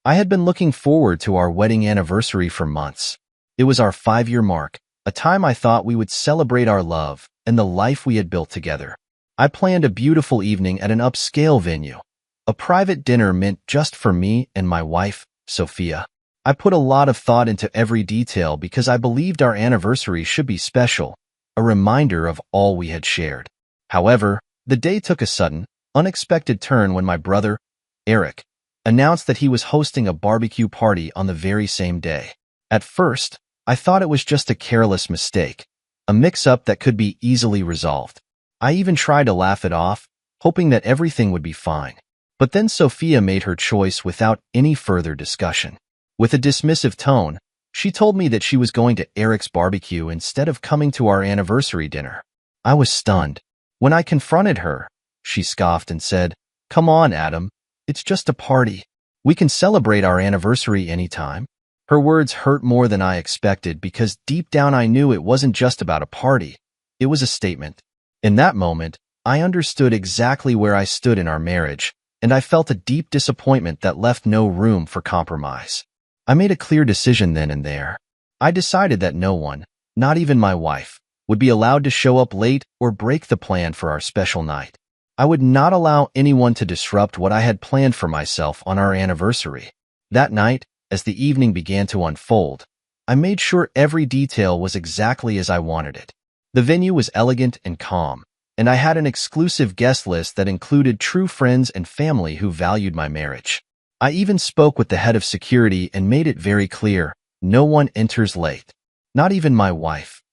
I had been looking forward to our wedding anniversary for months. It was our 5-year mark, a time I thought we would celebrate our love and the life we had built together. I planned a beautiful evening at an upscale venue, a private dinner meant just for me and my wife, Sophia. I put a lot of thought into every detail because I believed our anniversary should be special, a reminder of all we had shared. However, the day took a sudden, unexpected turn when my brother, Eric, announced that he was hosting a barbecue party on the very same day. At first, I thought it was just a careless mistake, a mix-up that could be easily resolved. I even tried to laugh it off, hoping that everything would be fine. But then Sophia made her choice without any further discussion. With a dismissive tone, she told me that she was going to Eric's barbecue instead of coming to our anniversary dinner. I was stunned. When I confronted her, she scoffed and said, "Come on, Adam. It's just a party. We can celebrate our anniversary anytime." Her words hurt more than I expected because deep down I knew it wasn't just about a party. It was a statement. In that moment, I understood exactly where I stood in our marriage, and I felt a deep disappointment that left no room for compromise. I made a clear decision then and there. I decided that no one, not even my wife, would be allowed to show up late or break the plan for our special night. I would not allow anyone to disrupt what I had planned for myself on our anniversary. That night, as the evening began to unfold, I made sure every detail was exactly as I wanted it. The venue was elegant and calm, and I had an exclusive guest list that included true friends and family who valued my marriage. I even spoke with the head of security and made it very clear, no one enters late. Not even my wife.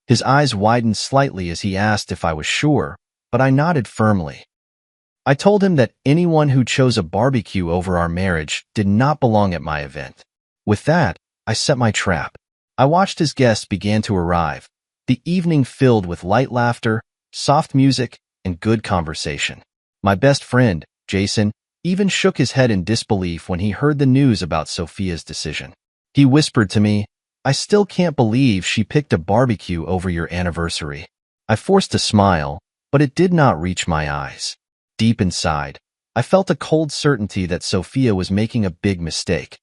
His eyes widened slightly as he asked if I was sure, but I nodded firmly. I told him that anyone who chose a barbecue over our marriage did not belong at my event. With that, I set my trap. I watched as guests began to arrive, the evening filled with light laughter, soft music, and good conversation. My best friend, Jason, even shook his head in disbelief when he heard the news about Sophia's decision. He whispered to me, "I still can't believe she picked a barbecue over your anniversary." I forced a smile, but it did not reach my eyes. Deep inside, I felt a cold certainty that Sophia was making a big mistake,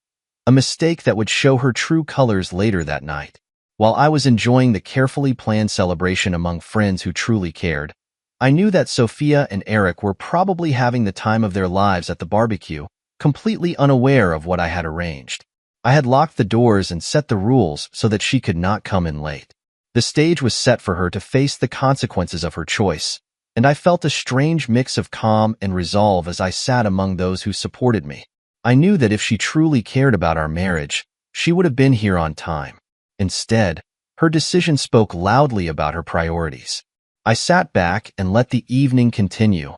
a mistake that would show her true colors later that night. While I was enjoying the carefully planned celebration among friends who truly cared, I knew that Sophia and Eric were probably having the time of their lives at the barbecue, completely unaware of what I had arranged. I had locked the doors and set the rules so that she could not come in late. The stage was set for her to face the consequences of her choice, and I felt a strange mix of calm and resolve as I sat among those who supported me. I knew that if she truly cared about our marriage, she would have been here on time. Instead, her decision spoke loudly about her priorities. I sat back and let the evening continue,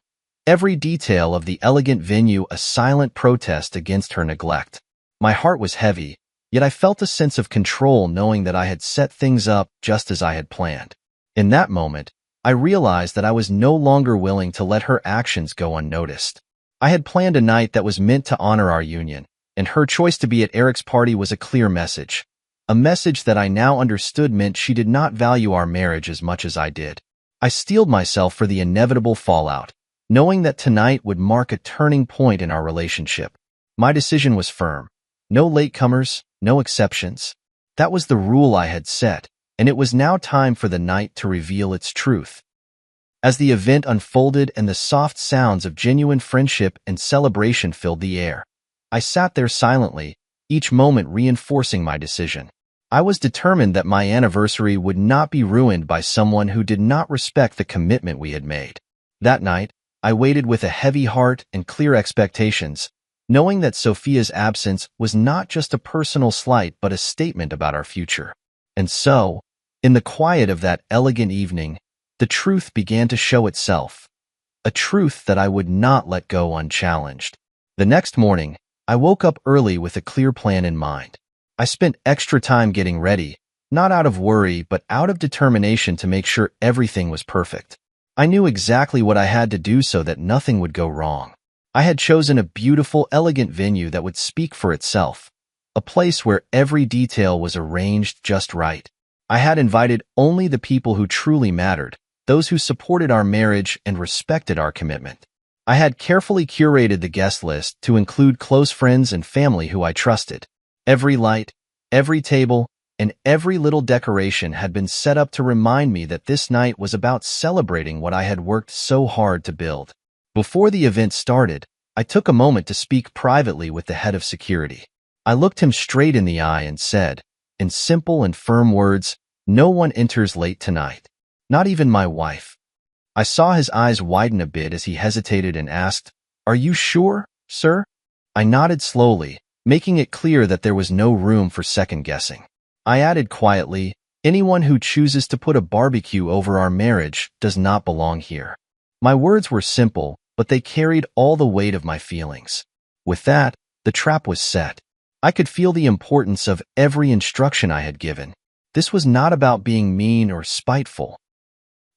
every detail of the elegant venue a silent protest against her neglect. My heart was heavy, yet I felt a sense of control knowing that I had set things up just as I had planned. In that moment, I realized that I was no longer willing to let her actions go unnoticed. I had planned a night that was meant to honor our union, and her choice to be at Eric's party was a clear message. A message that I now understood meant she did not value our marriage as much as I did. I steeled myself for the inevitable fallout, knowing that tonight would mark a turning point in our relationship. My decision was firm. No latecomers, no exceptions. That was the rule I had set, and it was now time for the night to reveal its truth. As the event unfolded and the soft sounds of genuine friendship and celebration filled the air, I sat there silently, each moment reinforcing my decision. I was determined that my anniversary would not be ruined by someone who did not respect the commitment we had made. That night, I waited with a heavy heart and clear expectations, knowing that Sophia's absence was not just a personal slight but a statement about our future. And so, in the quiet of that elegant evening, the truth began to show itself, a truth that I would not let go unchallenged. The next morning, I woke up early with a clear plan in mind. I spent extra time getting ready, not out of worry but out of determination to make sure everything was perfect. I knew exactly what I had to do so that nothing would go wrong. I had chosen a beautiful, elegant venue that would speak for itself, a place where every detail was arranged just right. I had invited only the people who truly mattered, those who supported our marriage and respected our commitment. I had carefully curated the guest list to include close friends and family who I trusted. Every light, every table, and every little decoration had been set up to remind me that this night was about celebrating what I had worked so hard to build. Before the event started, I took a moment to speak privately with the head of security. I looked him straight in the eye and said, in simple and firm words, "No one enters late tonight. Not even my wife." I saw his eyes widen a bit as he hesitated and asked, "Are you sure, sir?" I nodded slowly, making it clear that there was no room for second-guessing. I added quietly, "Anyone who chooses to put a barbecue over our marriage does not belong here." My words were simple, but they carried all the weight of my feelings. With that, the trap was set. I could feel the importance of every instruction I had given. This was not about being mean or spiteful.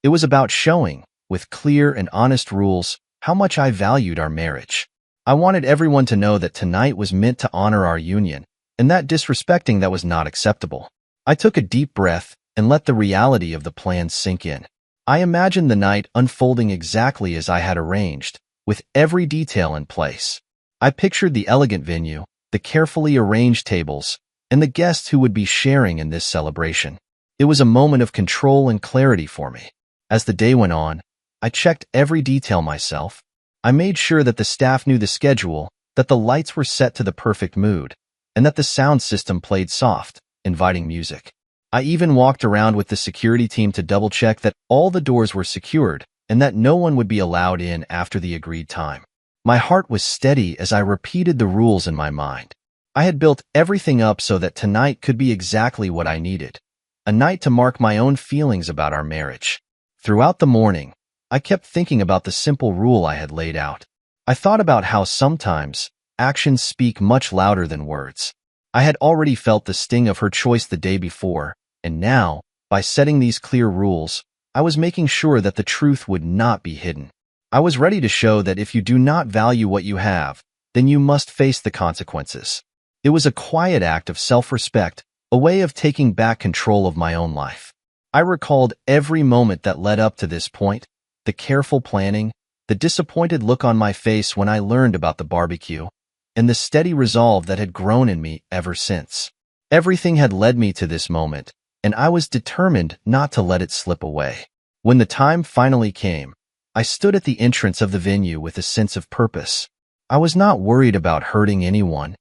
It was about showing, with clear and honest rules, how much I valued our marriage. I wanted everyone to know that tonight was meant to honor our union, and that disrespecting that was not acceptable. I took a deep breath and let the reality of the plan sink in. I imagined the night unfolding exactly as I had arranged, with every detail in place. I pictured the elegant venue, the carefully arranged tables, and the guests who would be sharing in this celebration. It was a moment of control and clarity for me. As the day went on, I checked every detail myself. I made sure that the staff knew the schedule, that the lights were set to the perfect mood, and that the sound system played soft, inviting music. I even walked around with the security team to double-check that all the doors were secured and that no one would be allowed in after the agreed time. My heart was steady as I repeated the rules in my mind. I had built everything up so that tonight could be exactly what I needed, a night to mark my own feelings about our marriage. Throughout the morning, I kept thinking about the simple rule I had laid out. I thought about how sometimes actions speak much louder than words. I had already felt the sting of her choice the day before, and now, by setting these clear rules, I was making sure that the truth would not be hidden. I was ready to show that if you do not value what you have, then you must face the consequences. It was a quiet act of self-respect, a way of taking back control of my own life. I recalled every moment that led up to this point, the careful planning, the disappointed look on my face when I learned about the barbecue, and the steady resolve that had grown in me ever since. Everything had led me to this moment, and I was determined not to let it slip away. When the time finally came, I stood at the entrance of the venue with a sense of purpose. I was not worried about hurting anyone.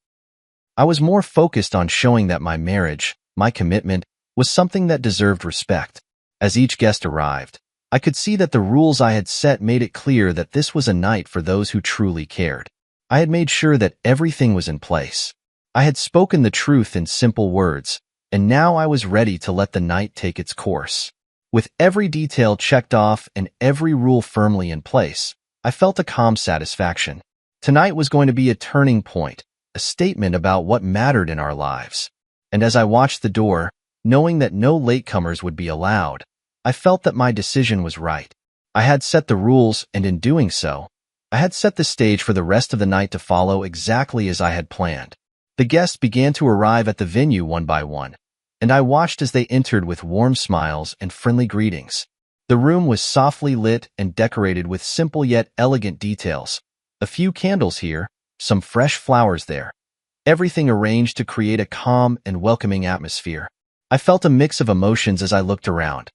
I was more focused on showing that my marriage, my commitment, was something that deserved respect. As each guest arrived, I could see that the rules I had set made it clear that this was a night for those who truly cared. I had made sure that everything was in place. I had spoken the truth in simple words, and now I was ready to let the night take its course. With every detail checked off and every rule firmly in place, I felt a calm satisfaction. Tonight was going to be a turning point, a statement about what mattered in our lives. And as I watched the door, knowing that no latecomers would be allowed, I felt that my decision was right. I had set the rules, and in doing so, I had set the stage for the rest of the night to follow exactly as I had planned. The guests began to arrive at the venue one by one, and I watched as they entered with warm smiles and friendly greetings. The room was softly lit and decorated with simple yet elegant details. A few candles here, some fresh flowers there. Everything arranged to create a calm and welcoming atmosphere. I felt a mix of emotions as I looked around.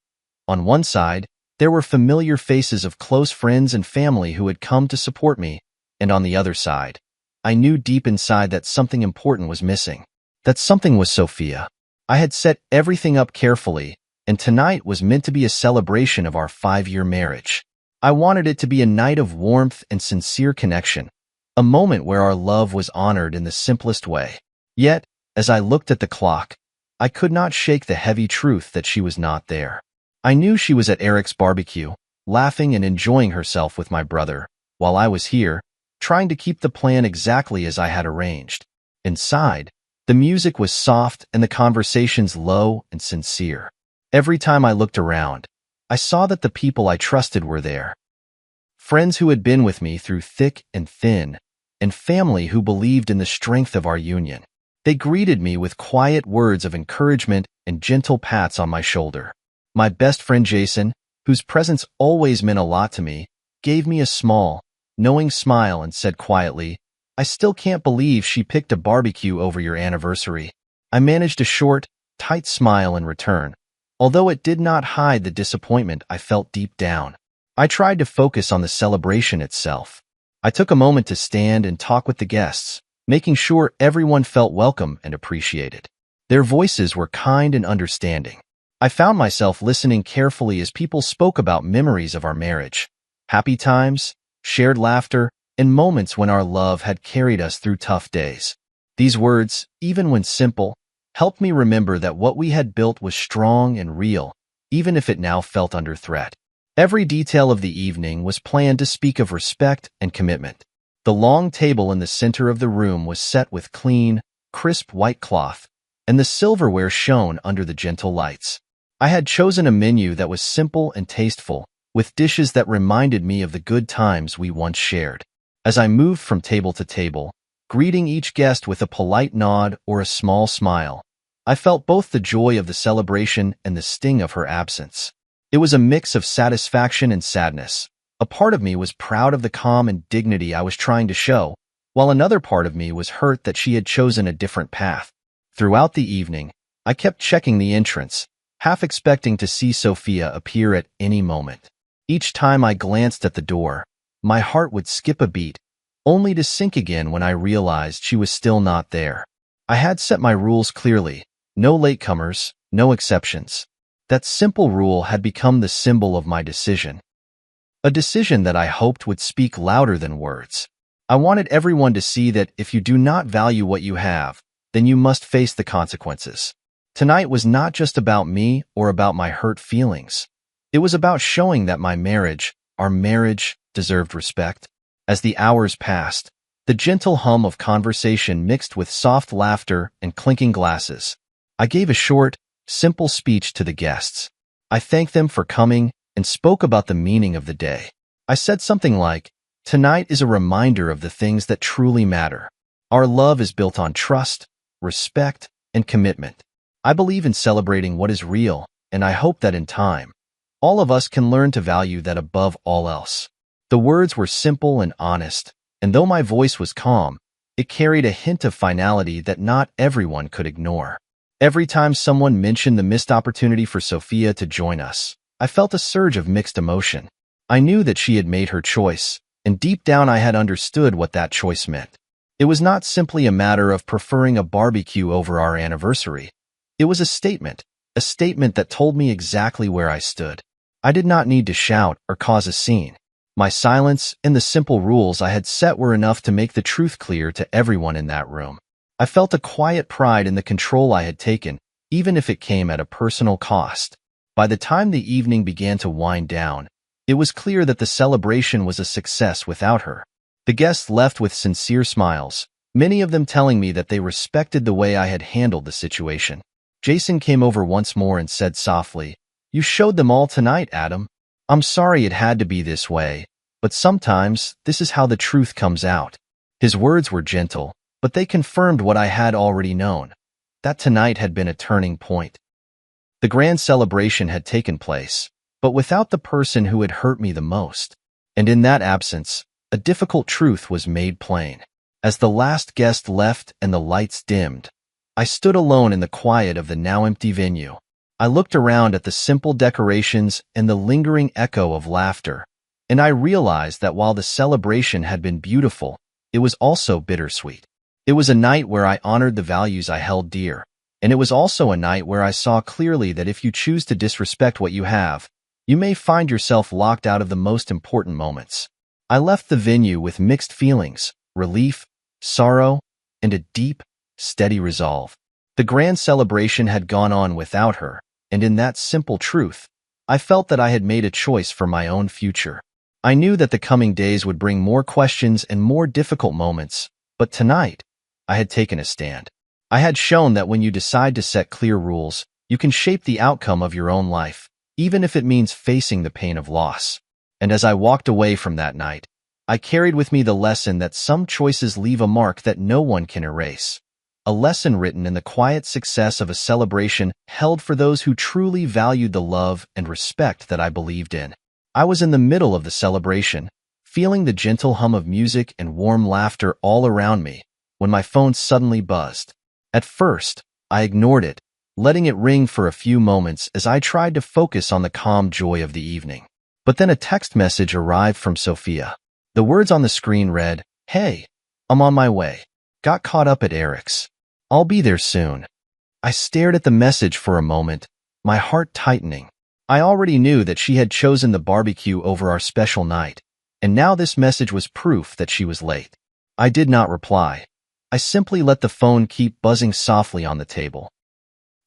On one side, there were familiar faces of close friends and family who had come to support me, and on the other side, I knew deep inside that something important was missing. That something was Sophia. I had set everything up carefully, and tonight was meant to be a celebration of our 5-year marriage. I wanted it to be a night of warmth and sincere connection, a moment where our love was honored in the simplest way. Yet, as I looked at the clock, I could not shake the heavy truth that she was not there. I knew she was at Eric's barbecue, laughing and enjoying herself with my brother, while I was here, trying to keep the plan exactly as I had arranged. Inside, the music was soft and the conversations low and sincere. Every time I looked around, I saw that the people I trusted were there. Friends who had been with me through thick and thin, and family who believed in the strength of our union. They greeted me with quiet words of encouragement and gentle pats on my shoulder. My best friend Jason, whose presence always meant a lot to me, gave me a small, knowing smile and said quietly, "I still can't believe she picked a barbecue over your anniversary." I managed a short, tight smile in return, although it did not hide the disappointment I felt deep down. I tried to focus on the celebration itself. I took a moment to stand and talk with the guests, making sure everyone felt welcome and appreciated. Their voices were kind and understanding. I found myself listening carefully as people spoke about memories of our marriage, happy times, shared laughter, and moments when our love had carried us through tough days. These words, even when simple, helped me remember that what we had built was strong and real, even if it now felt under threat. Every detail of the evening was planned to speak of respect and commitment. The long table in the center of the room was set with clean, crisp white cloth, and the silverware shone under the gentle lights. I had chosen a menu that was simple and tasteful, with dishes that reminded me of the good times we once shared. As I moved from table to table, greeting each guest with a polite nod or a small smile, I felt both the joy of the celebration and the sting of her absence. It was a mix of satisfaction and sadness. A part of me was proud of the calm and dignity I was trying to show, while another part of me was hurt that she had chosen a different path. Throughout the evening, I kept checking the entrance, half expecting to see Sophia appear at any moment. Each time I glanced at the door, my heart would skip a beat, only to sink again when I realized she was still not there. I had set my rules clearly: no latecomers, no exceptions. That simple rule had become the symbol of my decision. A decision that I hoped would speak louder than words. I wanted everyone to see that if you do not value what you have, then you must face the consequences. Tonight was not just about me or about my hurt feelings. It was about showing that our marriage, deserved respect. As the hours passed, the gentle hum of conversation mixed with soft laughter and clinking glasses. I gave a short, simple speech to the guests. I thanked them for coming and spoke about the meaning of the day. I said something like, "Tonight is a reminder of the things that truly matter. Our love is built on trust, respect, and commitment. I believe in celebrating what is real, and I hope that in time, all of us can learn to value that above all else." The words were simple and honest, and though my voice was calm, it carried a hint of finality that not everyone could ignore. Every time someone mentioned the missed opportunity for Sophia to join us, I felt a surge of mixed emotion. I knew that she had made her choice, and deep down I had understood what that choice meant. It was not simply a matter of preferring a barbecue over our anniversary. It was a statement that told me exactly where I stood. I did not need to shout or cause a scene. My silence and the simple rules I had set were enough to make the truth clear to everyone in that room. I felt a quiet pride in the control I had taken, even if it came at a personal cost. By the time the evening began to wind down, it was clear that the celebration was a success without her. The guests left with sincere smiles, many of them telling me that they respected the way I had handled the situation. Jason came over once more and said softly, "You showed them all tonight, Adam. I'm sorry it had to be this way, but sometimes this is how the truth comes out." His words were gentle, but they confirmed what I had already known, that tonight had been a turning point. The grand celebration had taken place, but without the person who had hurt me the most. And in that absence, a difficult truth was made plain. As the last guest left and the lights dimmed, I stood alone in the quiet of the now empty venue. I looked around at the simple decorations and the lingering echo of laughter, and I realized that while the celebration had been beautiful, it was also bittersweet. It was a night where I honored the values I held dear, and it was also a night where I saw clearly that if you choose to disrespect what you have, you may find yourself locked out of the most important moments. I left the venue with mixed feelings: relief, sorrow, and a deep, steady resolve. The grand celebration had gone on without her, and in that simple truth, I felt that I had made a choice for my own future. I knew that the coming days would bring more questions and more difficult moments, but tonight, I had taken a stand. I had shown that when you decide to set clear rules, you can shape the outcome of your own life, even if it means facing the pain of loss. And as I walked away from that night, I carried with me the lesson that some choices leave a mark that no one can erase. A lesson written in the quiet success of a celebration held for those who truly valued the love and respect that I believed in. I was in the middle of the celebration, feeling the gentle hum of music and warm laughter all around me when my phone suddenly buzzed. At first, I ignored it, letting it ring for a few moments as I tried to focus on the calm joy of the evening. But then a text message arrived from Sophia. The words on the screen read, "Hey, I'm on my way. Got caught up at Eric's. I'll be there soon." I stared at the message for a moment, my heart tightening. I already knew that she had chosen the barbecue over our special night, and now this message was proof that she was late. I did not reply. I simply let the phone keep buzzing softly on the table.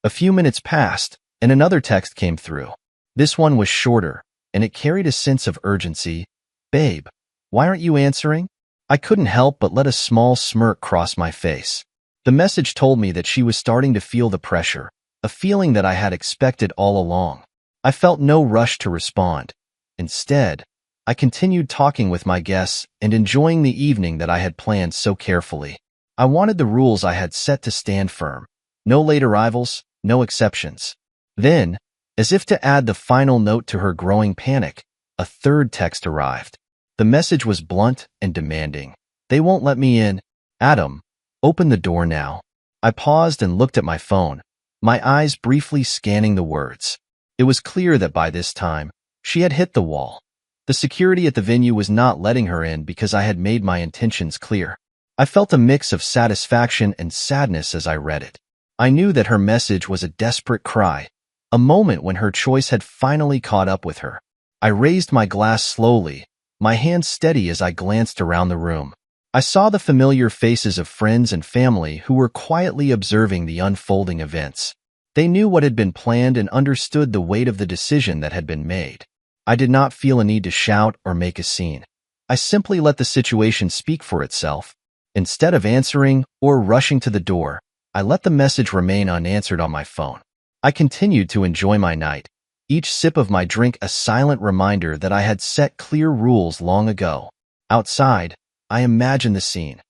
A few minutes passed, and another text came through. This one was shorter, and it carried a sense of urgency. "Babe, why aren't you answering?" I couldn't help but let a small smirk cross my face. The message told me that she was starting to feel the pressure, a feeling that I had expected all along. I felt no rush to respond. Instead, I continued talking with my guests and enjoying the evening that I had planned so carefully. I wanted the rules I had set to stand firm. No late arrivals, no exceptions. Then, as if to add the final note to her growing panic, a third text arrived. The message was blunt and demanding. "They won't let me in. Adam, open the door now." I paused and looked at my phone, my eyes briefly scanning the words. It was clear that by this time, she had hit the wall. The security at the venue was not letting her in because I had made my intentions clear. I felt a mix of satisfaction and sadness as I read it. I knew that her message was a desperate cry, a moment when her choice had finally caught up with her. I raised my glass slowly, my hand steady as I glanced around the room. I saw the familiar faces of friends and family who were quietly observing the unfolding events. They knew what had been planned and understood the weight of the decision that had been made. I did not feel a need to shout or make a scene. I simply let the situation speak for itself. Instead of answering or rushing to the door, I let the message remain unanswered on my phone. I continued to enjoy my night, each sip of my drink a silent reminder that I had set clear rules long ago. Outside, I imagined the scene.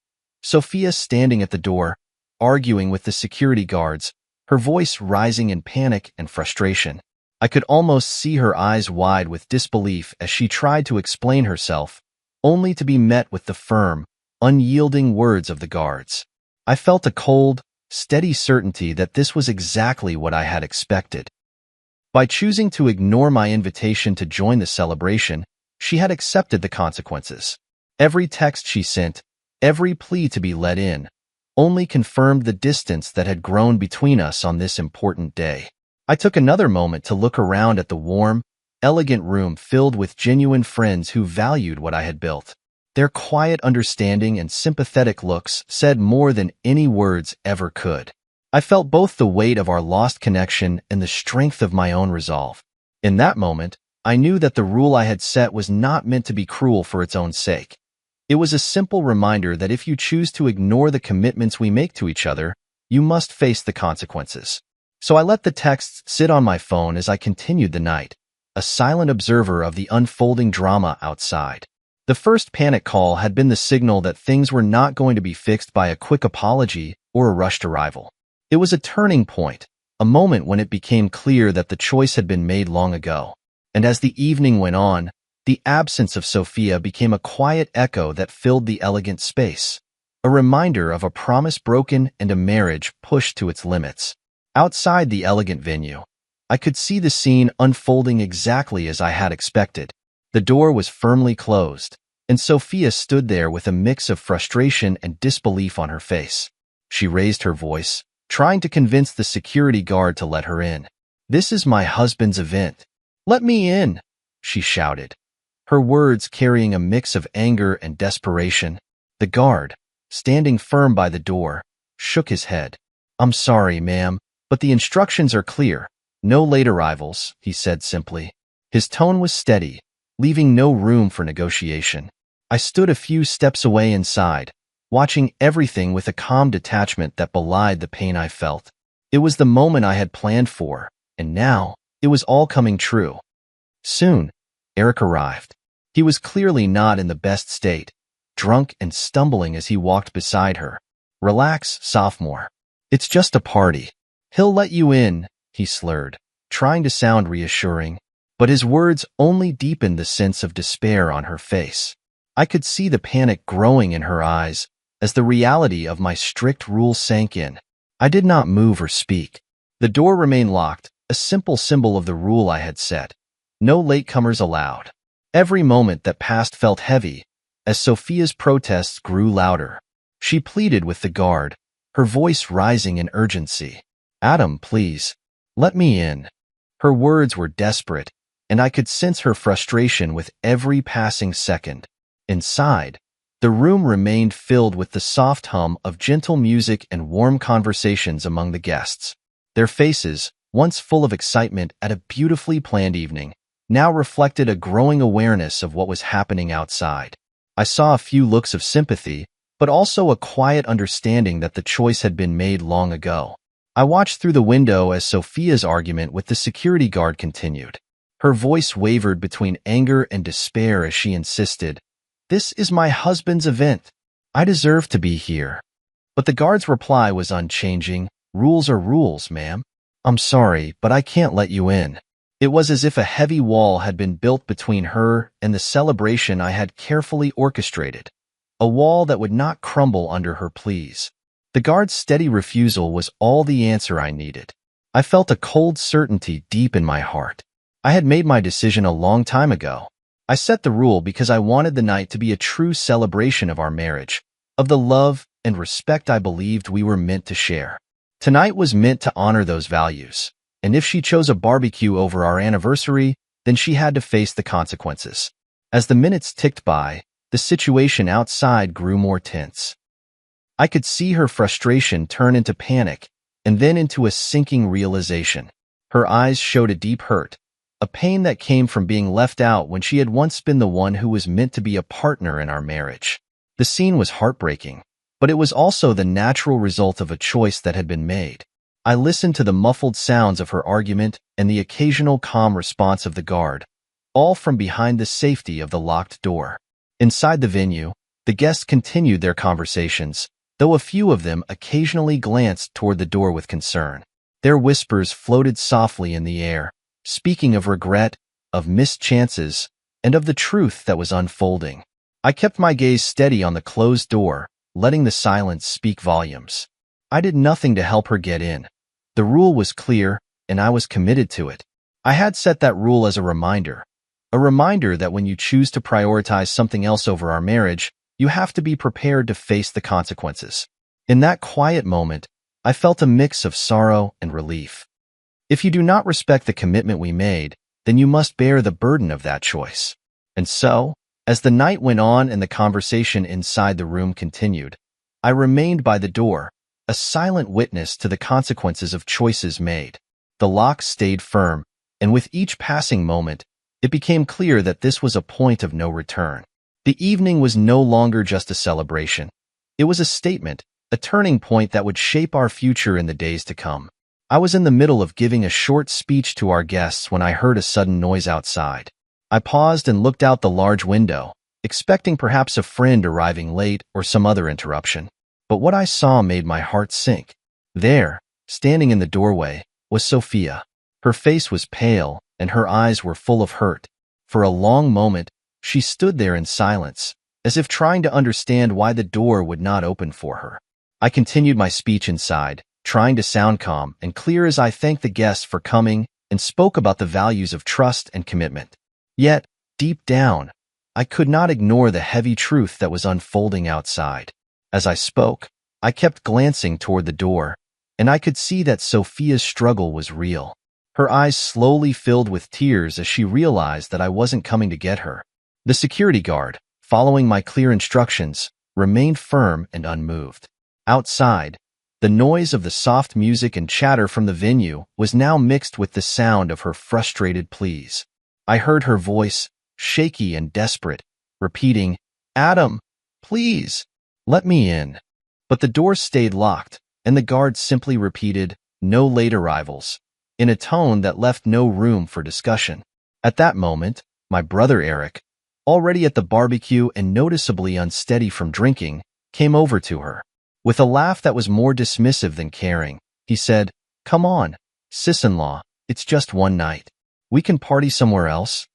Sophia standing at the door, arguing with the security guards, her voice rising in panic and frustration. I could almost see her eyes wide with disbelief as she tried to explain herself, only to be met with the firm, unyielding words of the guards. I felt a cold, steady certainty that this was exactly what I had expected. By choosing to ignore my invitation to join the celebration, she had accepted the consequences. Every text she sent, every plea to be let in, only confirmed the distance that had grown between us on this important day. I took another moment to look around at the warm, elegant room filled with genuine friends who valued what I had built. Their quiet understanding and sympathetic looks said more than any words ever could. I felt both the weight of our lost connection and the strength of my own resolve. In that moment, I knew that the rule I had set was not meant to be cruel for its own sake. It was a simple reminder that if you choose to ignore the commitments we make to each other, you must face the consequences. So I let the texts sit on my phone as I continued the night, a silent observer of the unfolding drama outside. The first panic call had been the signal that things were not going to be fixed by a quick apology or a rushed arrival. It was a turning point, a moment when it became clear that the choice had been made long ago. And as the evening went on, the absence of Sophia became a quiet echo that filled the elegant space, a reminder of a promise broken and a marriage pushed to its limits. Outside the elegant venue, I could see the scene unfolding exactly as I had expected. The door was firmly closed, and Sophia stood there with a mix of frustration and disbelief on her face. She raised her voice, trying to convince the security guard to let her in. "This is my husband's event. Let me in," she shouted, her words carrying a mix of anger and desperation. The guard, standing firm by the door, shook his head. "I'm sorry, ma'am, but the instructions are clear. No late arrivals," he said simply. His tone was steady, leaving no room for negotiation. I stood a few steps away inside, watching everything with a calm detachment that belied the pain I felt. It was the moment I had planned for, and now it was all coming true. Soon, Eric arrived. He was clearly not in the best state, drunk and stumbling as he walked beside her. "Relax, sophomore. It's just a party. He'll let you in," he slurred, trying to sound reassuring. But his words only deepened the sense of despair on her face. I could see the panic growing in her eyes as the reality of my strict rules sank in. I did not move or speak. The door remained locked, a simple symbol of the rule I had set. No latecomers allowed. Every moment that passed felt heavy as Sophia's protests grew louder. She pleaded with the guard, her voice rising in urgency. "Adam, please, let me in." Her words were desperate, and I could sense her frustration with every passing second. Inside, the room remained filled with the soft hum of gentle music and warm conversations among the guests. Their faces, once full of excitement at a beautifully planned evening, now reflected a growing awareness of what was happening outside. I saw a few looks of sympathy, but also a quiet understanding that the choice had been made long ago. I watched through the window as Sophia's argument with the security guard continued. Her voice wavered between anger and despair as she insisted, "This is my husband's event. I deserve to be here." But the guard's reply was unchanging. "Rules are rules, ma'am. I'm sorry, but I can't let you in." It was as if a heavy wall had been built between her and the celebration I had carefully orchestrated, a wall that would not crumble under her pleas. The guard's steady refusal was all the answer I needed. I felt a cold certainty deep in my heart. I had made my decision a long time ago. I set the rule because I wanted the night to be a true celebration of our marriage, of the love and respect I believed we were meant to share. Tonight was meant to honor those values, and if she chose a barbecue over our anniversary, then she had to face the consequences. As the minutes ticked by, the situation outside grew more tense. I could see her frustration turn into panic, and then into a sinking realization. Her eyes showed a deep hurt, a pain that came from being left out when she had once been the one who was meant to be a partner in our marriage. The scene was heartbreaking, but it was also the natural result of a choice that had been made. I listened to the muffled sounds of her argument and the occasional calm response of the guard, all from behind the safety of the locked door. Inside the venue, the guests continued their conversations, though a few of them occasionally glanced toward the door with concern. Their whispers floated softly in the air, speaking of regret, of missed chances, and of the truth that was unfolding. I kept my gaze steady on the closed door, letting the silence speak volumes. I did nothing to help her get in. The rule was clear, and I was committed to it. I had set that rule as a reminder that when you choose to prioritize something else over our marriage, you have to be prepared to face the consequences. In that quiet moment, I felt a mix of sorrow and relief. If you do not respect the commitment we made, then you must bear the burden of that choice. And so, as the night went on and the conversation inside the room continued, I remained by the door, a silent witness to the consequences of choices made. The lock stayed firm, and with each passing moment, it became clear that this was a point of no return. The evening was no longer just a celebration. It was a statement, a turning point that would shape our future in the days to come. I was in the middle of giving a short speech to our guests when I heard a sudden noise outside. I paused and looked out the large window, expecting perhaps a friend arriving late or some other interruption. But what I saw made my heart sink. There, standing in the doorway, was Sophia. Her face was pale, and her eyes were full of hurt. For a long moment, she stood there in silence, as if trying to understand why the door would not open for her. I continued my speech inside, trying to sound calm and clear as I thanked the guests for coming and spoke about the values of trust and commitment. Yet, deep down, I could not ignore the heavy truth that was unfolding outside. As I spoke, I kept glancing toward the door, and I could see that Sophia's struggle was real. Her eyes slowly filled with tears as she realized that I wasn't coming to get her. The security guard, following my clear instructions, remained firm and unmoved. Outside, the noise of the soft music and chatter from the venue was now mixed with the sound of her frustrated pleas. I heard her voice, shaky and desperate, repeating, "Adam, please, let me in." But the door stayed locked, and the guard simply repeated, "No late arrivals," in a tone that left no room for discussion. At that moment, my brother Eric, already at the barbecue and noticeably unsteady from drinking, came over to her. With a laugh that was more dismissive than caring, he said, "Come on, sis-in-law, it's just one night. We can party somewhere else."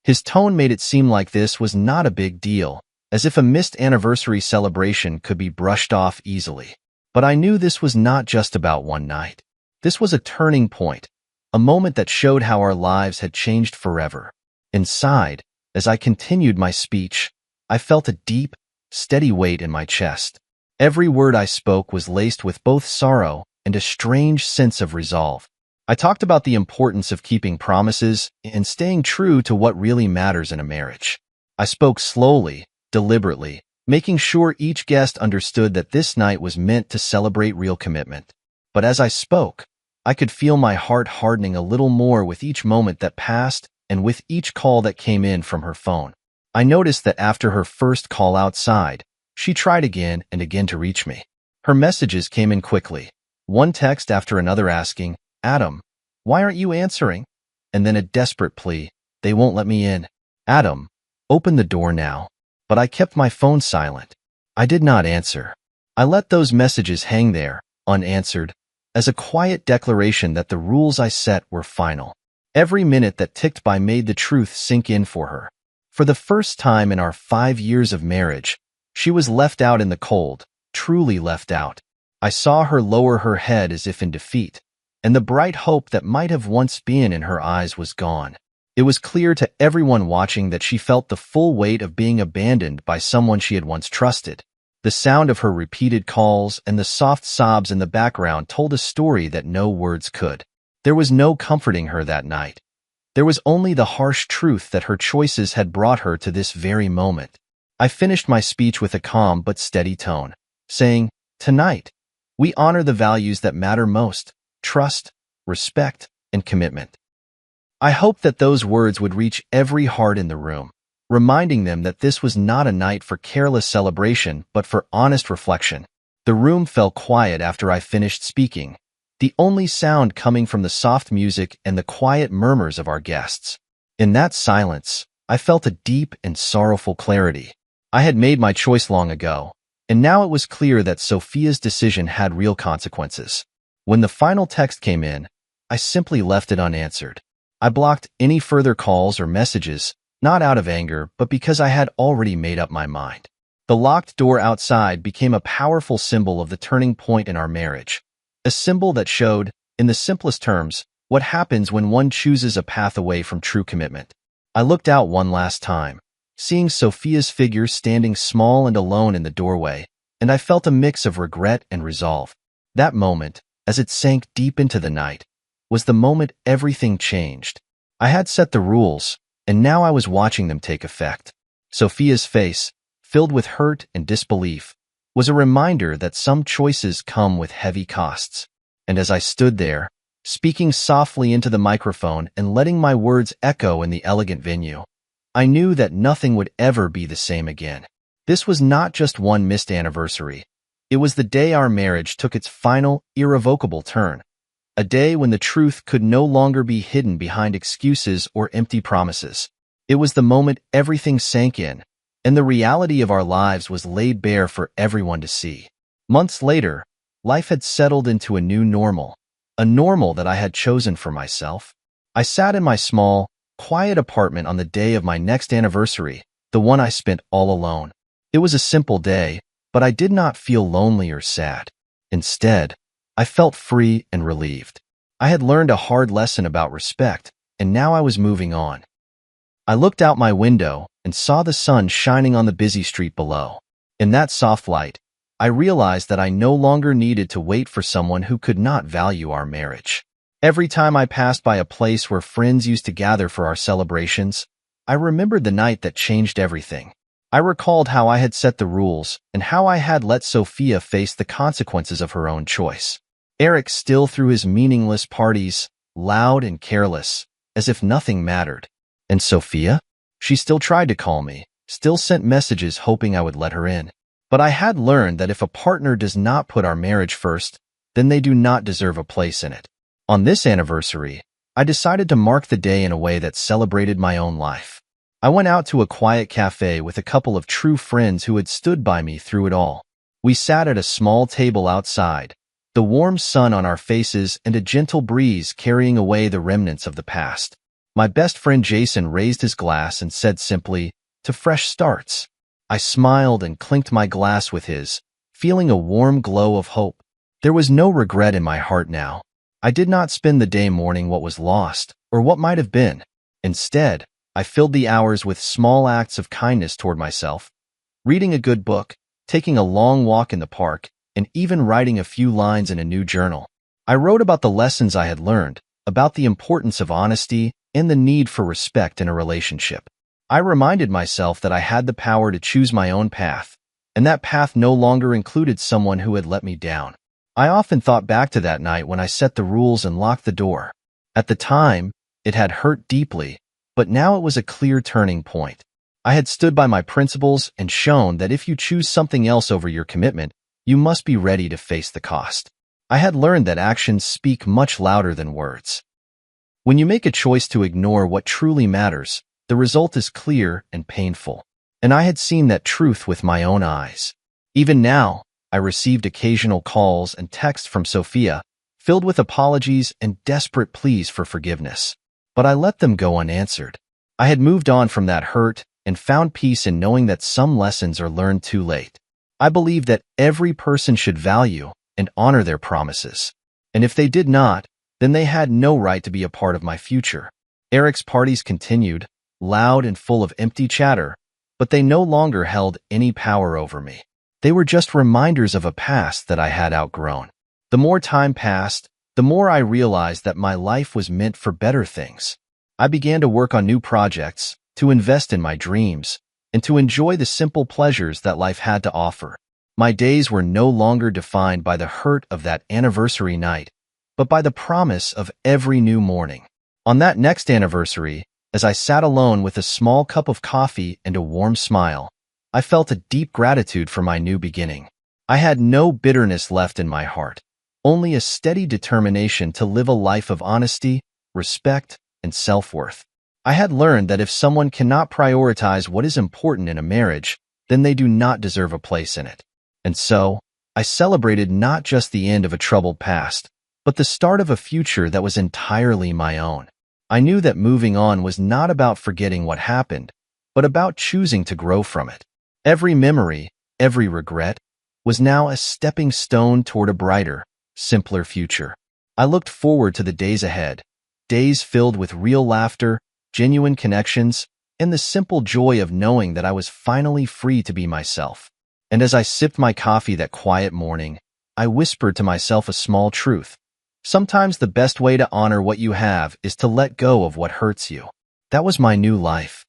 His tone made it seem like this was not a big deal, as if a missed anniversary celebration could be brushed off easily. But I knew this was not just about one night. This was a turning point, a moment that showed how our lives had changed forever. Inside, as I continued my speech, I felt a deep, steady weight in my chest. Every word I spoke was laced with both sorrow and a strange sense of resolve. I talked about the importance of keeping promises and staying true to what really matters in a marriage. I spoke slowly, deliberately, making sure each guest understood that this night was meant to celebrate real commitment. But as I spoke, I could feel my heart hardening a little more with each moment that passed and with each call that came in from her phone. I noticed that after her first call outside, she tried again and again to reach me. Her messages came in quickly, one text after another asking, "Adam, why aren't you answering?" And then a desperate plea, "They won't let me in. Adam, open the door now." But I kept my phone silent. I did not answer. I let those messages hang there, unanswered, as a quiet declaration that the rules I set were final. Every minute that ticked by made the truth sink in for her. For the first time in our 5 years of marriage, she was left out in the cold, truly left out. I saw her lower her head as if in defeat, and the bright hope that might have once been in her eyes was gone. It was clear to everyone watching that she felt the full weight of being abandoned by someone she had once trusted. The sound of her repeated calls and the soft sobs in the background told a story that no words could. There was no comforting her that night. There was only the harsh truth that her choices had brought her to this very moment. I finished my speech with a calm but steady tone, saying, "Tonight, we honor the values that matter most: trust, respect, and commitment." I hoped that those words would reach every heart in the room, reminding them that this was not a night for careless celebration but for honest reflection. The room fell quiet after I finished speaking, the only sound coming from the soft music and the quiet murmurs of our guests. In that silence, I felt a deep and sorrowful clarity. I had made my choice long ago, and now it was clear that Sophia's decision had real consequences. When the final text came in, I simply left it unanswered. I blocked any further calls or messages, not out of anger, but because I had already made up my mind. The locked door outside became a powerful symbol of the turning point in our marriage, a symbol that showed, in the simplest terms, what happens when one chooses a path away from true commitment. I looked out one last time, seeing Sophia's figure standing small and alone in the doorway, and I felt a mix of regret and resolve. That moment, as it sank deep into the night, was the moment everything changed. I had set the rules, and now I was watching them take effect. Sophia's face, filled with hurt and disbelief, was a reminder that some choices come with heavy costs. And as I stood there, speaking softly into the microphone and letting my words echo in the elegant venue, I knew that nothing would ever be the same again. This was not just one missed anniversary. It was the day our marriage took its final, irrevocable turn. A day when the truth could no longer be hidden behind excuses or empty promises. It was the moment everything sank in, and the reality of our lives was laid bare for everyone to see. Months later, life had settled into a new normal, a normal that I had chosen for myself. I sat in my small, quiet apartment on the day of my next anniversary, the one I spent all alone. It was a simple day, but I did not feel lonely or sad. Instead, I felt free and relieved. I had learned a hard lesson about respect, and now I was moving on. I looked out my window and saw the sun shining on the busy street below. In that soft light, I realized that I no longer needed to wait for someone who could not value our marriage. Every time I passed by a place where friends used to gather for our celebrations, I remembered the night that changed everything. I recalled how I had set the rules and how I had let Sophia face the consequences of her own choice. Eric still threw his meaningless parties, loud and careless, as if nothing mattered. And Sophia? She still tried to call me, still sent messages hoping I would let her in. But I had learned that if a partner does not put our marriage first, then they do not deserve a place in it. On this anniversary, I decided to mark the day in a way that celebrated my own life. I went out to a quiet cafe with a couple of true friends who had stood by me through it all. We sat at a small table outside, the warm sun on our faces and a gentle breeze carrying away the remnants of the past. My best friend Jason raised his glass and said simply, "To fresh starts." I smiled and clinked my glass with his, feeling a warm glow of hope. There was no regret in my heart now. I did not spend the day mourning what was lost or what might have been. Instead, I filled the hours with small acts of kindness toward myself, reading a good book, taking a long walk in the park, and even writing a few lines in a new journal. I wrote about the lessons I had learned, about the importance of honesty and the need for respect in a relationship. I reminded myself that I had the power to choose my own path, and that path no longer included someone who had let me down. I often thought back to that night when I set the rules and locked the door. At the time, it had hurt deeply, but now it was a clear turning point. I had stood by my principles and shown that if you choose something else over your commitment, you must be ready to face the cost. I had learned that actions speak much louder than words. When you make a choice to ignore what truly matters, the result is clear and painful. And I had seen that truth with my own eyes. Even now, I received occasional calls and texts from Sophia, filled with apologies and desperate pleas for forgiveness. But I let them go unanswered. I had moved on from that hurt and found peace in knowing that some lessons are learned too late. I believe that every person should value and honor their promises. And if they did not, then they had no right to be a part of my future. Eric's parties continued, loud and full of empty chatter, but they no longer held any power over me. They were just reminders of a past that I had outgrown. The more time passed, the more I realized that my life was meant for better things. I began to work on new projects, to invest in my dreams, and to enjoy the simple pleasures that life had to offer. My days were no longer defined by the hurt of that anniversary night, but by the promise of every new morning. On that next anniversary, as I sat alone with a small cup of coffee and a warm smile, I felt a deep gratitude for my new beginning. I had no bitterness left in my heart, only a steady determination to live a life of honesty, respect, and self-worth. I had learned that if someone cannot prioritize what is important in a marriage, then they do not deserve a place in it. And so, I celebrated not just the end of a troubled past, but the start of a future that was entirely my own. I knew that moving on was not about forgetting what happened, but about choosing to grow from it. Every memory, every regret, was now a stepping stone toward a brighter, simpler future. I looked forward to the days ahead, days filled with real laughter, genuine connections, and the simple joy of knowing that I was finally free to be myself. And as I sipped my coffee that quiet morning, I whispered to myself a small truth. Sometimes the best way to honor what you have is to let go of what hurts you. That was my new life.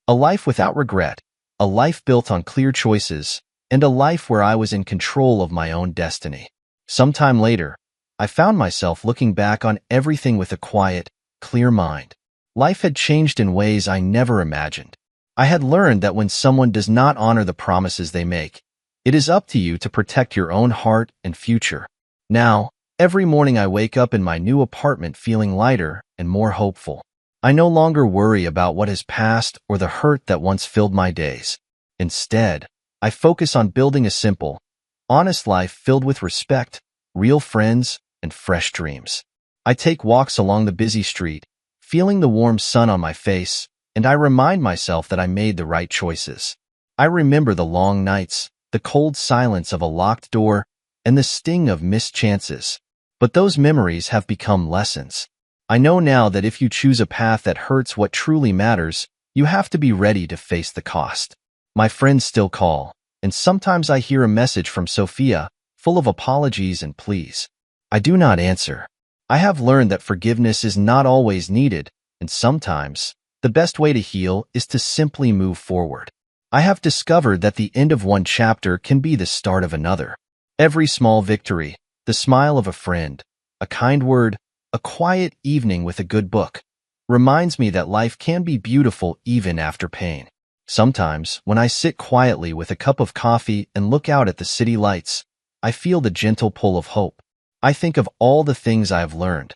A life without regret, a life built on clear choices, and a life where I was in control of my own destiny. Sometime later, I found myself looking back on everything with a quiet, clear mind. Life had changed in ways I never imagined. I had learned that when someone does not honor the promises they make, it is up to you to protect your own heart and future. Now, every morning I wake up in my new apartment feeling lighter and more hopeful. I no longer worry about what has passed or the hurt that once filled my days. Instead, I focus on building a simple, honest life filled with respect, real friends, and fresh dreams. I take walks along the busy street, feeling the warm sun on my face, and I remind myself that I made the right choices. I remember the long nights, the cold silence of a locked door, and the sting of missed chances. But those memories have become lessons. I know now that if you choose a path that hurts what truly matters, you have to be ready to face the cost. My friends still call, and sometimes I hear a message from Sophia, full of apologies and pleas. I do not answer. I have learned that forgiveness is not always needed, and sometimes, the best way to heal is to simply move forward. I have discovered that the end of one chapter can be the start of another. Every small victory, the smile of a friend, a kind word, a quiet evening with a good book, reminds me that life can be beautiful even after pain. Sometimes, when I sit quietly with a cup of coffee and look out at the city lights, I feel the gentle pull of hope. I think of all the things I have learned,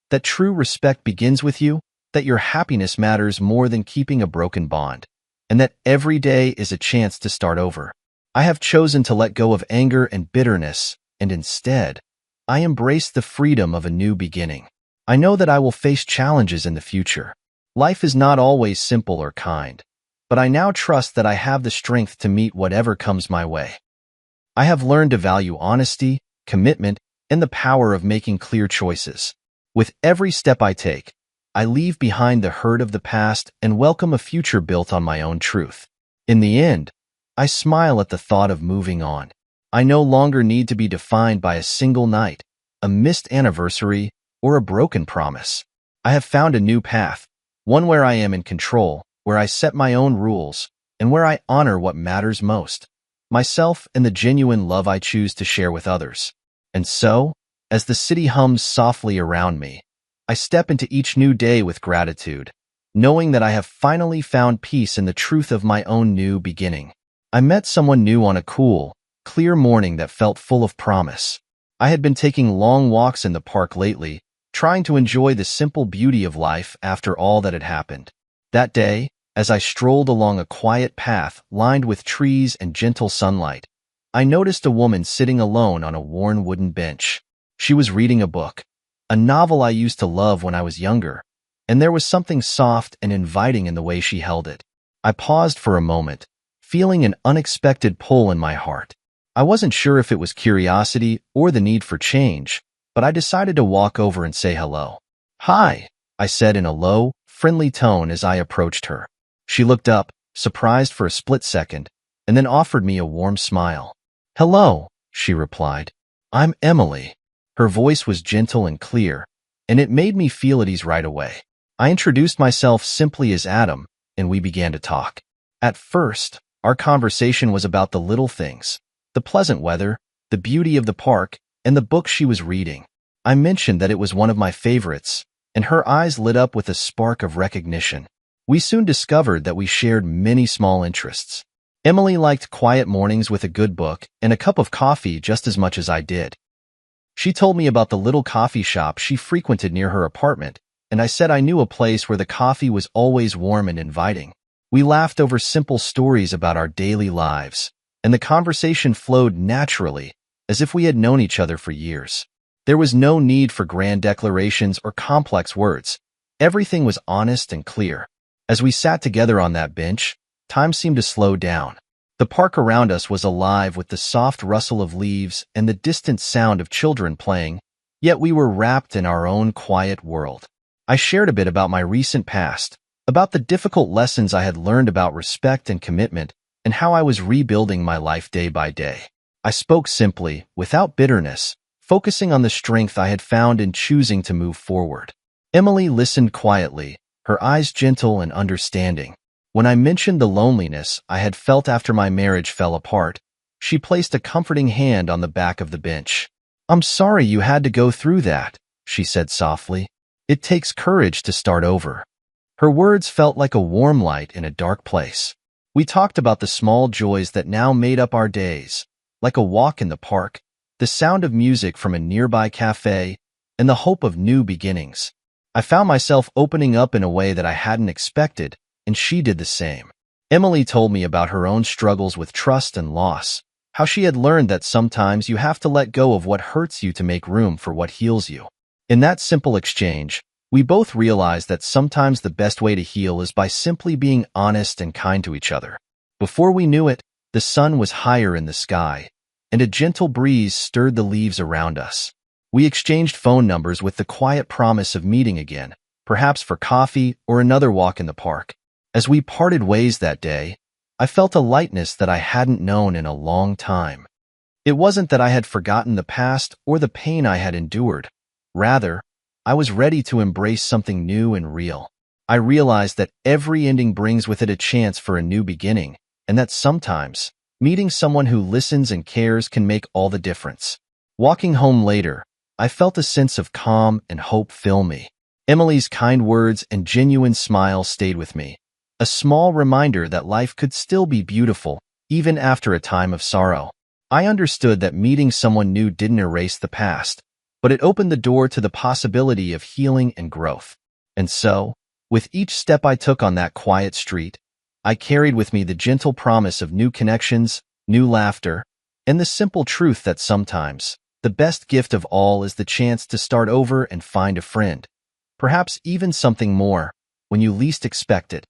that true respect begins with you, that your happiness matters more than keeping a broken bond, and that every day is a chance to start over. I have chosen to let go of anger and bitterness, and instead, I embrace the freedom of a new beginning. I know that I will face challenges in the future, Life is not always simple or kind, but I now trust that I have the strength to meet whatever comes my way. I have learned to value honesty, commitment, and the power of making clear choices. With every step I take, I leave behind the hurt of the past and welcome a future built on my own truth. In the end, I smile at the thought of moving on. I no longer need to be defined by a single night, a missed anniversary, or a broken promise. I have found a new path, one where I am in control, where I set my own rules, and where I honor what matters most, myself and the genuine love I choose to share with others. And so, as the city hums softly around me, I step into each new day with gratitude, knowing that I have finally found peace in the truth of my own new beginning. I met someone new on a cool, clear morning that felt full of promise. I had been taking long walks in the park lately, trying to enjoy the simple beauty of life after all that had happened. That day, as I strolled along a quiet path lined with trees and gentle sunlight, I noticed a woman sitting alone on a worn wooden bench. She was reading a book, a novel I used to love when I was younger, and there was something soft and inviting in the way she held it. I paused for a moment, feeling an unexpected pull in my heart. I wasn't sure if it was curiosity or the need for change, but I decided to walk over and say hello. "Hi," I said in a low, friendly tone as I approached her. She looked up, surprised for a split second, and then offered me a warm smile. "Hello," she replied. "I'm Emily." Her voice was gentle and clear, and it made me feel at ease right away. I introduced myself simply as Adam, and we began to talk. At first, our conversation was about the little things, the pleasant weather, the beauty of the park, and the book she was reading. I mentioned that it was one of my favorites, and her eyes lit up with a spark of recognition. We soon discovered that we shared many small interests. Emily liked quiet mornings with a good book and a cup of coffee just as much as I did. She told me about the little coffee shop she frequented near her apartment, and I said I knew a place where the coffee was always warm and inviting. We laughed over simple stories about our daily lives, and the conversation flowed naturally, as if we had known each other for years. There was no need for grand declarations or complex words. Everything was honest and clear. As we sat together on that bench, time seemed to slow down. The park around us was alive with the soft rustle of leaves and the distant sound of children playing, yet we were wrapped in our own quiet world. I shared a bit about my recent past, about the difficult lessons I had learned about respect and commitment, and how I was rebuilding my life day by day. I spoke simply, without bitterness, focusing on the strength I had found in choosing to move forward. Emily listened quietly, her eyes gentle and understanding. When I mentioned the loneliness I had felt after my marriage fell apart, she placed a comforting hand on the back of the bench. "I'm sorry you had to go through that," she said softly. "It takes courage to start over." Her words felt like a warm light in a dark place. We talked about the small joys that now made up our days, like a walk in the park, the sound of music from a nearby cafe, and the hope of new beginnings. I found myself opening up in a way that I hadn't expected, and she did the same. Emily told me about her own struggles with trust and loss, how she had learned that sometimes you have to let go of what hurts you to make room for what heals you. In that simple exchange, we both realized that sometimes the best way to heal is by simply being honest and kind to each other. Before we knew it, the sun was higher in the sky, and a gentle breeze stirred the leaves around us. We exchanged phone numbers with the quiet promise of meeting again, perhaps for coffee or another walk in the park. As we parted ways that day, I felt a lightness that I hadn't known in a long time. It wasn't that I had forgotten the past or the pain I had endured. Rather, I was ready to embrace something new and real. I realized that every ending brings with it a chance for a new beginning, and that sometimes, meeting someone who listens and cares can make all the difference. Walking home later, I felt a sense of calm and hope fill me. Emily's kind words and genuine smile stayed with me, a small reminder that life could still be beautiful, even after a time of sorrow. I understood that meeting someone new didn't erase the past, but it opened the door to the possibility of healing and growth. And so, with each step I took on that quiet street, I carried with me the gentle promise of new connections, new laughter, and the simple truth that sometimes, the best gift of all is the chance to start over and find a friend. Perhaps even something more, when you least expect it,